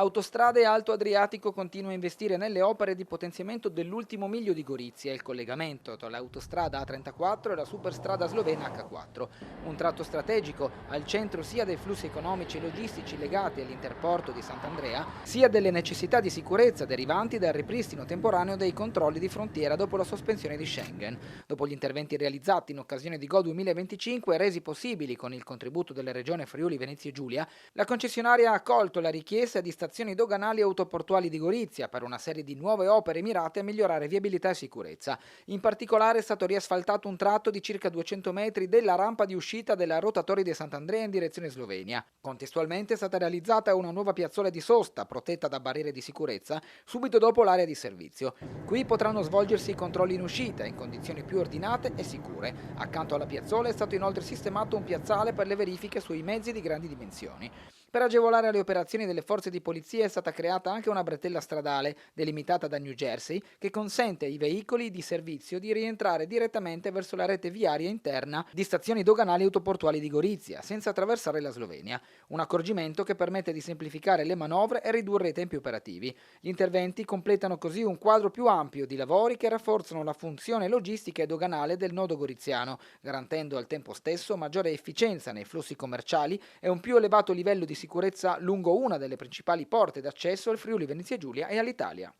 Autostrade Alto Adriatico continua a investire nelle opere di potenziamento dell'ultimo miglio di Gorizia, il collegamento tra l'autostrada A34 e la superstrada slovena H4, un tratto strategico al centro sia dei flussi economici e logistici legati all'interporto di Sant'Andrea, sia delle necessità di sicurezza derivanti dal ripristino temporaneo dei controlli di frontiera dopo la sospensione di Schengen. Dopo gli interventi realizzati in occasione di Go 2025 e resi possibili con il contributo della Regione Friuli Venezia Giulia, la concessionaria ha accolto la richiesta di stazioni doganali e autoportuali di Gorizia per una serie di nuove opere mirate a migliorare viabilità e sicurezza. In particolare è stato riasfaltato un tratto di circa 200 metri della rampa di uscita della rotatoria di Sant'Andrea in direzione Slovenia. Contestualmente è stata realizzata una nuova piazzola di sosta protetta da barriere di sicurezza subito dopo l'area di servizio. Qui potranno svolgersi i controlli in uscita in condizioni più ordinate e sicure. Accanto alla piazzola è stato inoltre sistemato un piazzale per le verifiche sui mezzi di grandi dimensioni. Per agevolare le operazioni delle forze di polizia è stata creata anche una bretella stradale, delimitata da New Jersey, che consente ai veicoli di servizio di rientrare direttamente verso la rete viaria interna di stazioni doganali e autoportuali di Gorizia, senza attraversare la Slovenia. Un accorgimento che permette di semplificare le manovre e ridurre i tempi operativi. Gli interventi completano così un quadro più ampio di lavori che rafforzano la funzione logistica e doganale del nodo goriziano, garantendo al tempo stesso maggiore efficienza nei flussi commerciali e un più elevato livello di sicurezza lungo una delle principali porte d'accesso al Friuli Venezia Giulia e all'Italia.